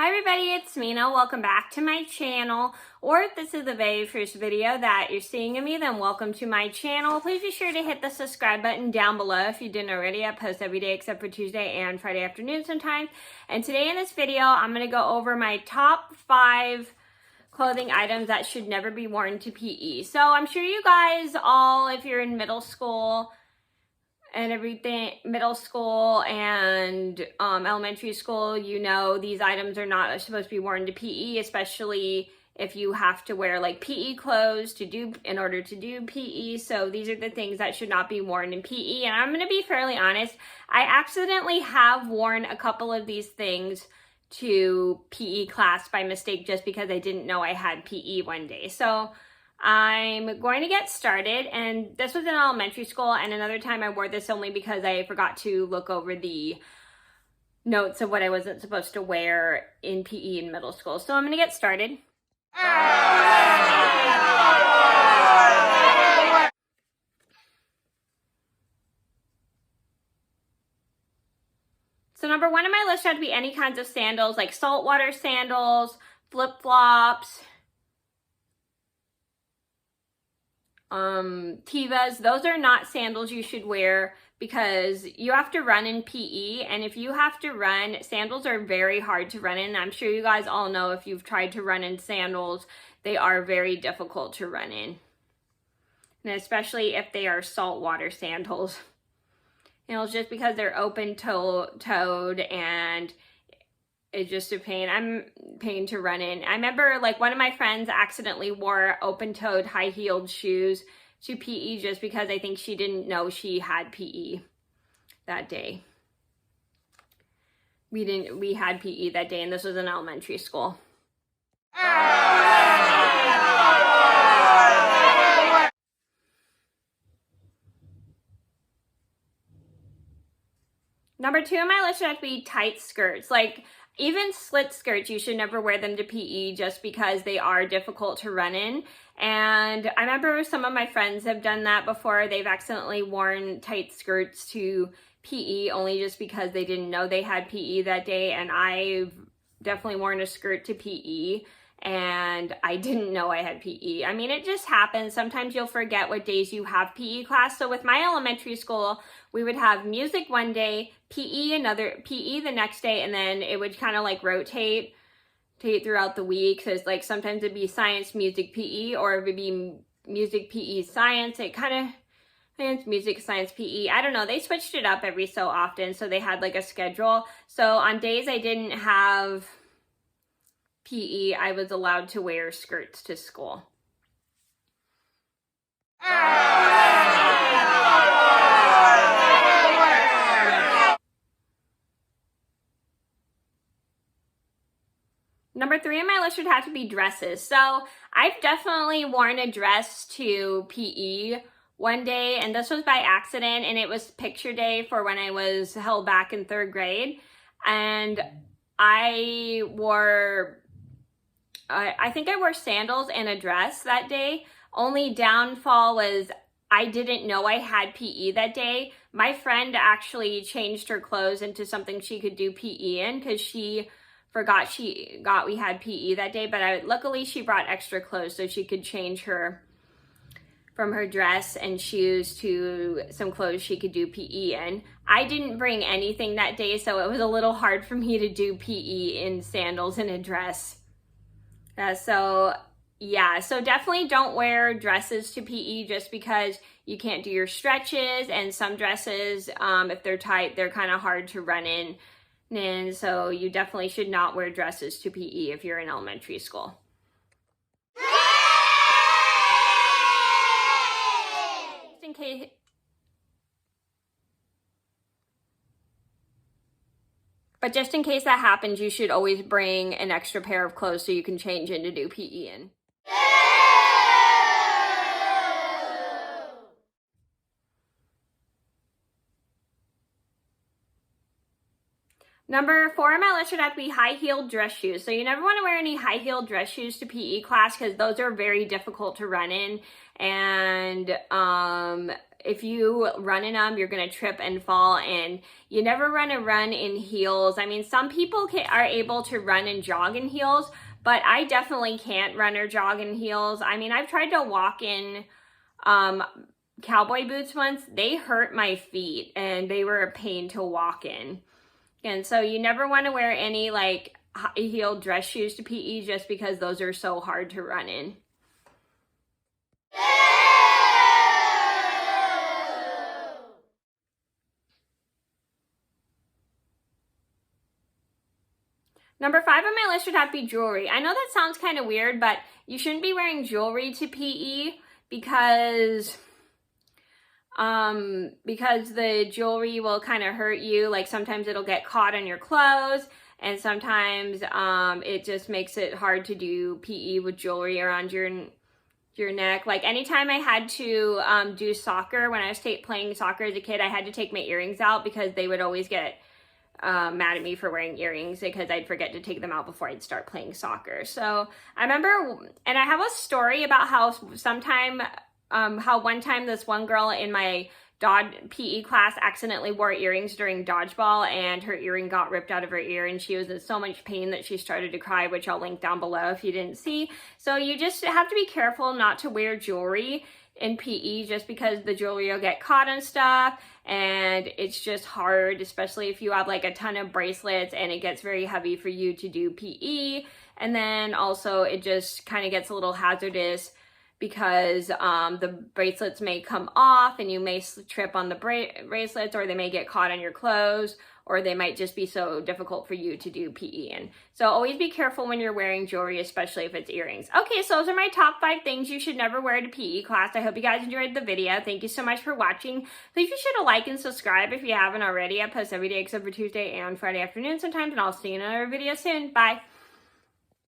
Hi everybody, it's Mena. Welcome back to my channel. Or if this is the very first video that you're seeing of me, then welcome to my channel. Please be sure to hit the subscribe button down below if you didn't already. I post every day except for Tuesday and Friday afternoon sometimes. And today in this video, I'm going to go over my top 5 clothing items that should never be worn to PE. So I'm sure you guys all, if you're in middle school and everything, middle school and elementary school, you know these items are not supposed to be worn to PE, especially if you have to wear like PE clothes in order to do PE. So these are the things that should not be worn in PE. And I'm going to be fairly honest, I accidentally have worn a couple of these things to PE class by mistake just because I didn't know I had PE one day. So I'm going to get started, and this was in elementary school, and another time I wore this only because I forgot to look over the notes of what I wasn't supposed to wear in PE in middle school. So I'm going to get started. So number 1 on my list had to be any kinds of sandals, like saltwater sandals, flip-flops, Tevas. Those are not sandals you should wear because you have to run in PE, and if you have to run, sandals are very hard to run in. I'm sure you guys all know if you've tried to run in sandals, they are very difficult to run in, and especially if they are saltwater sandals. You know, it's just because they're open-toed and it's just a pain to run in. I remember like one of my friends accidentally wore open-toed high-heeled shoes to PE just because I think she didn't know she had PE that day. We had PE that day, and this was in elementary school. Number 2 on my list should have to be tight skirts. Like, even slit skirts, you should never wear them to PE just because they are difficult to run in. And I remember some of my friends have done that before. They've accidentally worn tight skirts to PE only just because they didn't know they had PE that day. And I've definitely worn a skirt to PE and I didn't know I had PE. I mean, it just happens. Sometimes you'll forget what days you have PE class. So with my elementary school, we would have music one day, PE the next day, and then it would kind of like rotate throughout the week. So it's like sometimes it'd be science, music, PE, or it would be music, PE, science. It kind of, it's music, science, PE. I don't know. They switched it up every so often. So they had like a schedule. So on days I didn't have PE, I was allowed to wear skirts to school. Number 3 on my list would have to be dresses. So I've definitely worn a dress to PE one day, and this was by accident, and it was picture day for when I was held back in 3rd grade. And I think I wore sandals and a dress that day. Only downfall was I didn't know I had PE that day. My friend actually changed her clothes into something she could do PE in because she forgot we had PE that day, but luckily she brought extra clothes so she could change her from her dress and shoes to some clothes she could do PE in. I didn't bring anything that day, so it was a little hard for me to do PE in sandals and a dress. So definitely don't wear dresses to PE just because you can't do your stretches, and some dresses, if they're tight, they're kind of hard to run in. And so you definitely should not wear dresses to PE if you're in elementary school. Just in case that happens, you should always bring an extra pair of clothes so you can change in to do PE in. Number 4 on my list should have to be high-heeled dress shoes. So you never want to wear any high-heeled dress shoes to PE class because those are very difficult to run in. And if you run in them, you're going to trip and fall, and you never run a run in heels. I mean, some people are able to run and jog in heels, but I definitely can't run or jog in heels. I mean, I've tried to walk in cowboy boots once. They hurt my feet and they were a pain to walk in. And so you never want to wear any like high-heeled dress shoes to PE just because those are so hard to run in. Number 5 on my list would have to be jewelry. I know that sounds kind of weird, but you shouldn't be wearing jewelry to PE because the jewelry will kind of hurt you. Like sometimes it'll get caught on your clothes, and sometimes it just makes it hard to do PE with jewelry around your neck. Like anytime I had to do soccer, when I was playing soccer as a kid, I had to take my earrings out because they would always get mad at me for wearing earrings because I'd forget to take them out before I'd start playing soccer. So I remember, and I have a story about how one time this one girl in my PE class accidentally wore earrings during dodgeball, and her earring got ripped out of her ear, and she was in so much pain that she started to cry, which I'll link down below if you didn't see. So you just have to be careful not to wear jewelry in PE just because the jewelry will get caught and stuff, and it's just hard, especially if you have like a ton of bracelets and it gets very heavy for you to do PE. And then also it just kind of gets a little hazardous because the bracelets may come off and you may trip on the bracelets, or they may get caught on your clothes, or they might just be so difficult for you to do PE in. So always be careful when you're wearing jewelry, especially if it's earrings. Okay, so those are my top 5 things you should never wear to PE class. I hope you guys enjoyed the video. Thank you so much for watching. Please be sure to like and subscribe if you haven't already. I post every day except for Tuesday and Friday afternoon sometimes, and I'll see you in another video soon. Bye.